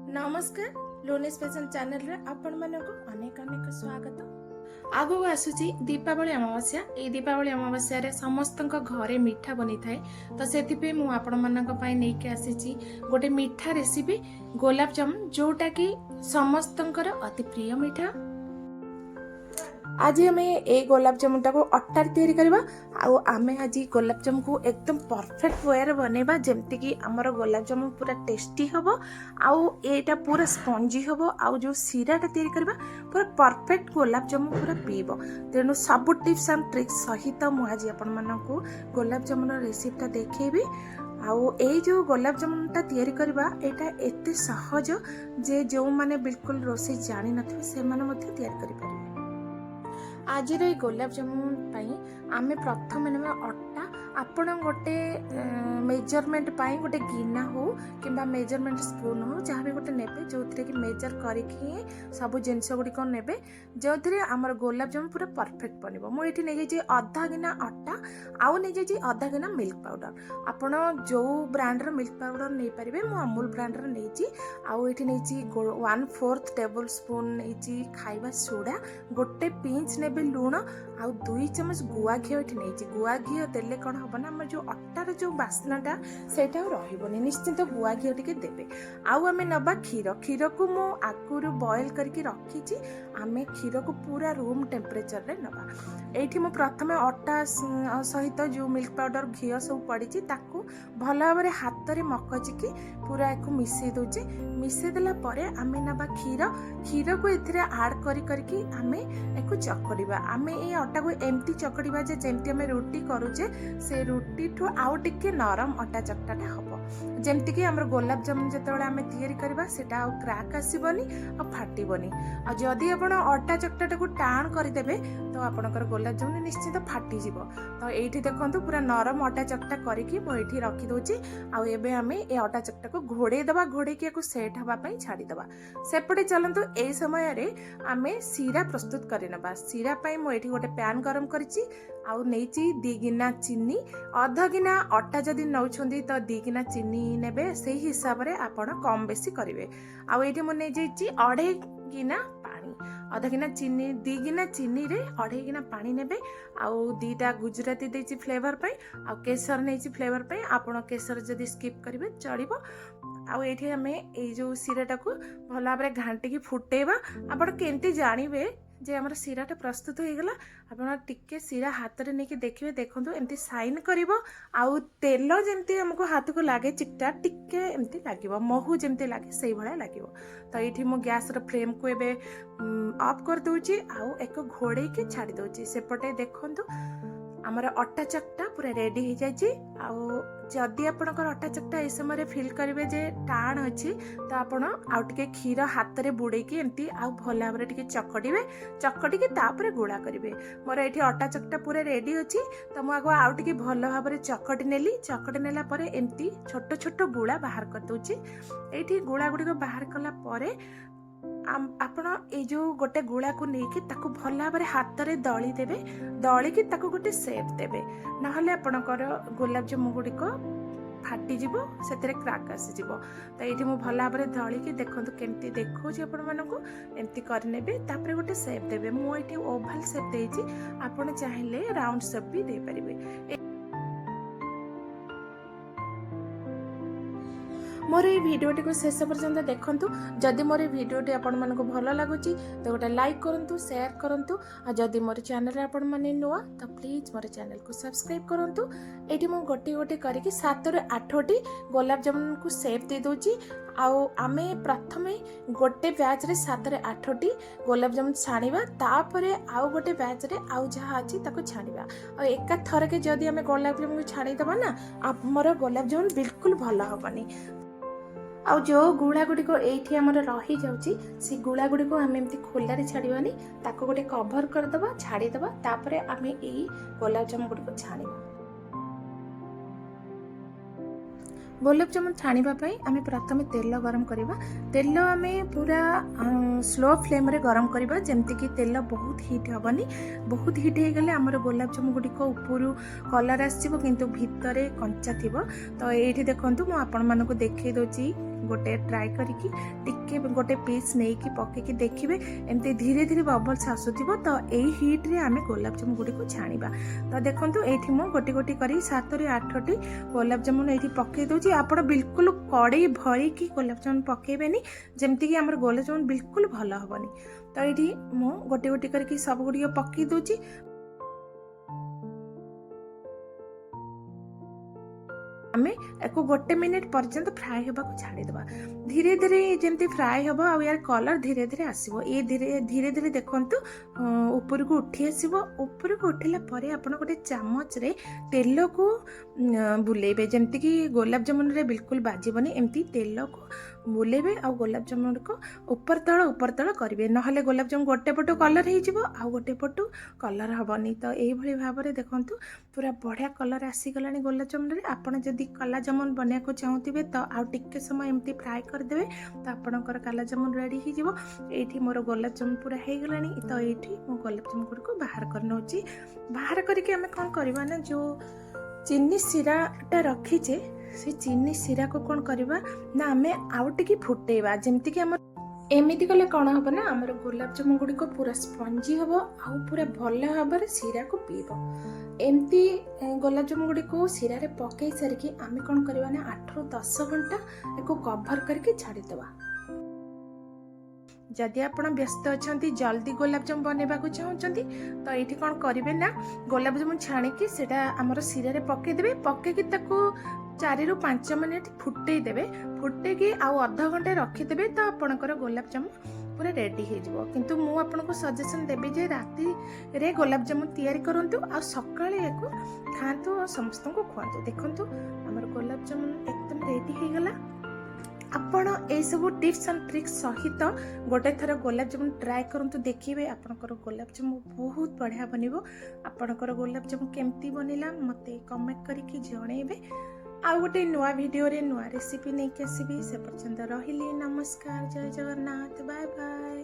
नमस्कार लोनेस fashion channel रे आपण मानको अनेक अनेक स्वागत। आगो आसुची दीपावली अमावास्या। ए दीपावली अमावास्या रे समस्तक घरे मिठा बनी थाए, तो सेति पे मु आपण मानक पई नै के आसीची गोटे मिठा रेसिपी गुलाब जामुन, जोटा कि समस्तंकर अति प्रिय मिठा। आज आम ये गुलाब जामुन टाको अट्टार तैयारी करबा। आमे आज गुलाब जामुन को एकदम परफेक्ट वे बनैबा, जेमति कि हमर गुलाब जामुन पूरा टेस्टी हबो, आउ एटा पूरा स्पंजी हबो, आउ जो सीराटा तैयारी करबा पूरा परफेक्ट गुलाब जामुन पूरा पीबो। तेणु सब टिप्स एंड ट्रिक्स सहित मु आज आपण मानकु गुलाब जामुन रेसिपीटा देखैबी। आउ ए जो गुलाब जामुनटा तैयारी करबा एटा एते सहज जे जो माने बिल्कुल रोसे जानि नथिबे से माने मध्ये तैयारी करि परिबे। आज गुलाब जामुन आमे प्रथम अट्टा आपण गोटे मेजरमेंट पाई गोटे गिना हो कि मेजरमेंट स्पून हो जहाँ भी गोटे नेबे जो कि मेजर करके सब जिनस गुड़िक नेबे जो आमर गुलाब जामुन पूरा परफेक्ट बनब। मुझे नहीं जाइए अधा गिना अट्टा, आउ नहीं जाइए अधा गिना मिल्क पाउडर। आपण जो ब्रांडर मिल्क पाउडर नहीं पारे मु अमूल ब्रांडर नहीं। आउ ये नहीं 1/4 टेबल स्पून नहीं खाइबा सोडा, गोटे पिंच ने लुण, आउ 2 चमच गुआ घी नहीं। गुआ घी देले कौन हम ना आम जो अट्टार जो बास्नाटा सेटा रही निश्चिंत गुआ घी टे देवे। आउ आम नवा क्षीर, क्षीर को मु आगुरी बॉयल करके रखी। आम क्षीर को पूरा रूम टेम्परेचर रे नवा। एठी मु प्रथमे अट्टा सहित जो मिल्क पाउडर घी सब पड़ी ताकू भल भाव हाथ में मकचिकी पूरा एक मिसई दौचे। मिसई देला परे आम नवा क्षीर, क्षीर को एथिरे आड करके आम एक चकड़ीबा। आम ये अट्टा को एमती चकड़ीबा जे जेमती आम रुटी करूचे से रुटी ठू आउ टिके नरम अट्टा चकटाटा हम, जेमती कि आम गुलाब जामुन जितेबाला आम तैयारी करबा सेटा आउ क्राक आसीबनी आ फाटिबनी। आ जदि आपण अट्टा चकटाटा को टाण करदेबे तो आपणकर गुलाब जामुन निश्चित फाटी जिवो। तो एठी देखंतु पूरा नरम अट्टा चकटा करके मु एठी रखी दोची। आ एबे आम ए अट्टा चकटा को घोड़े दबा, घोड़े के को सेट हवा पई छाड़ी दबा। सेपटे चलंतु ए समय रे आमे सीरा प्रस्तुत करि नबा। सीरा पई मु एठी गोटे पैन गरम करिछि, आउ नेछि 2 गिना चीनी। आधा गिना अट्टा जदि नौछंदी तो 2 गिना चीनी नेबे, सेही हिसाब रे आपण कम बेसी करिवे। आउ एठी मु नै जैछि 2.5 गिना पानी। आधा गिना चीनी 2 गिना चीनी रे 2.5 गिना पानी नेबे। आउ 2टा गुजराती देछि फ्लेवर पई, आउ केसर नेछि फ्लेवर पई। आपण केसर जदि स्किप करिवे चलिबो। आउ एठी हमें ए जो सीराटा को भल भाव घांटी की फुटेबा। आपण केंती जानिबे जे हमर सीराटा प्रस्तुत हो गला। आपण टिके सीरा हाथ रे नेकी देखिबे, देखंतु एमती साइन करिवो। आउ तेल जेमती हमको हाथ को लागे चिकटा टिके एमती लागिवो, महू जेमती लागे सेही भळा लागिवो। तो एठी मो गैस रो फ्लेम को एबे ऑफ कर दोची, आउ एक घोड़े के छाड़ी दोची। सेपटे देखंतु आमर अट्टा चकटा पूरा रेडी हो जाइए। आउ जदि आपणकर अट्टा चकटा ए समय फिल करेंगे जे टाण अच्छी तो आपण आउ टिके क्षीर हाथ में बुड़ेकी एमती आउ भल भाव टिके चकड़े, चकटिकी तापर गुड़ा करेंगे। मोर ये अट्टा चकटा पूरा रेडी अच्छी, तो मुझे आगो आउ टिके भल भाव चकटी नेली। चकटी नेला परे एमती छोट छोट गुड़ा बाहर कर दूची। एठी गुड़ा गुड़िक बाहर कला परे आपण ए जो गोटे गुड़ा को लेकिन ताकू भल भाव हाथ में दली देवे। दलिकी ताकू गोटे सेप देवे, नहले आपणकर गुलाब जामुन गुड़िक फाटीजिवो, सेतरे क्राक आसीजिवो। तो ये मु भल भाव दलिकी देखंतु केमती देखौछि आपण मानकु एमती करनेबे। तापर गोटे सेप देवे। मु एठी ओवल सेप देछि, आपण चाहिले राउंड सेप भी दे परिबे। मोर ये भिडियोटी को शेष पर्यंत देखंतु। जदि मोर भिडियोटी आपण मानकु भल लागुची तो गोटे लाइक करंतु, शेयर करंतु। आ जदि मोर चैनल रे आपण माने नुआ तो प्लीज मोर चैनल को सब्सक्राइब करंतु। एठी मु गोटे गोटे करके 7 ରୁ 8टी गुलाब जामुन को शेप दे दोची। आउ आमे प्रथमे गोटे बैच रे 7 ରୁ 8टी गुलाब जामुन छाणीबा, तापरे आउ गोटे बैच रे आउ जहा अछि ताको छाणीबा। आ एका थर के जदि आमे गुलाब जामुन को छाणी दबा ना, हमर गुलाब जामुन बिल्कुल भल होबनी। आउ जो गुड़ा गुड़िक ये आमर रही जाऊँगी से गुड़ा गुड़िक आम एमती खोलारे छाड़बानी, ताको गोटे कभर करदबा, छाड़ीदबा। तापर आम यही गुलाब जामुन गुड़िक छाणीबा। गुलाब जामुन छाणीबाई आम प्रथम तेल गरम करवा। तेल आम पूरा स्लो फ्लेम रे गरम करवा, जमती कि तेल बहुत हिट हेनी। बहुत हिट हो गले आमर गुलाब जामुन गुड़िक ऊपर कलर आसो किंतु भितर कंचा थी। तो ये देखो मुझे आपण मानक देखई दौची गोटे ट्राए करिकी टिके गोटे पीस नहीं पकेकी देखिए एमती धीरे धीरे बबल्स आसुथिबो तो एई हीट रे आमे गुलाब जामुन गुडी को छाणीबा। तो देखंतु एठी मो गोटी गोटी करी 7 ରୁ 8टी गुलाब जामुन एठी पके दोची। आपण बिल्कुल कड़े भरी की गुलाब जामुन पकेबेनी जेमती कि हमर गुलाब जामुन बिल्कुल भल हबनी। तो एठी मो गोटी गोटी करके सब गुडी पके दोची। आमे एको गोटे मिनिट पर्यंत फ्राए होगा छाड़ीदेवा। धीरे धीरे जमती फ्राए हम आ यार कलर धीरे धीरे आसो ये धीरे धीरे धीरे देखु ऊपर को उठी आसो। ऊपर को उठला आप गोटे चामच रे तेल को बुलेबे जमती कि गुलाब जामुन रे बिल्कुल बाजबनी। एमती तेल को बुलेबे आ गुलाब जामुन को ऊपर तल करेंगे ना गुलाब जामुन गोटे पटू कलर हो गोटे पटू कलर हेनी। तो यही भाव में देखु पूरा बढ़िया कलर आसीगला गुलाब जामुन रे। आपड़ जदि काला जामुन बनिया को चाहूबे तो आउ टिके समय एमती फ्राए करदे तो आपणकर काला जामुन रेडी हो। ये मोर गुलाब जामुन पूरा हो गला। तो ये मो गुलाब जामुन गुड़ को बाहर कर नौची। बाहर करके आम कौन करवा ना जो चीनी सिराटा रखीचे से चीनी सिरा को कौन करवा ना आम आउ टिके फुटेवा जमती कि एमती कले कौन हम ना आमर गुलाब जामुन गुड़िक पूरा स्पंजी हम आउ पूरा भल भाव सिरा को पीब। एमती गुलाब जामुन गुड़िक सिरा पकई सारिकी आम कौन करवा ना 8 ରୁ 10 घंटा एक कभर करके छाड़ीदवा। जदि आप व्यस्त अच्छा जल्दी गुलाब जामुन बनवा चाहते तो ये कौन करेंगे ना गुलाब जामुन छाणिकी सेटा आमर सिरा पकईदे पकईकी 4 ରୁ 5 मिनिट फुटे देवे। फुटेकी आउ अध घंटे रखीदे तो आपणकर गुलाब जामुन पूरा रेडी हो। किंतु मु आपको सजेशन देवी जे राति रे गुलाब जामुन तैयारी करंतु आ सकाळे एको खांतु और समस्त को खुआंतु। देखंतु हमर गुलाब जामुन एकदम रेडी हो गला। आपण ए सब टिप्स एंड ट्रिक्स सहित गोटे थर गुलाब जामुन ट्राए करंतु देखिए आपणकर गुलाब जामुन बहुत बढ़िया बनिबो। आपणकर गुलाब जामुन केमती बनिला मते कमेंट करके जणेबे। आउ गोटे नुआ वीडियो रे नुआ रेसिपी नहीं आसबि। से पर्यंत रहिली। नमस्कार, जय जगन्नाथ, बाय बाय।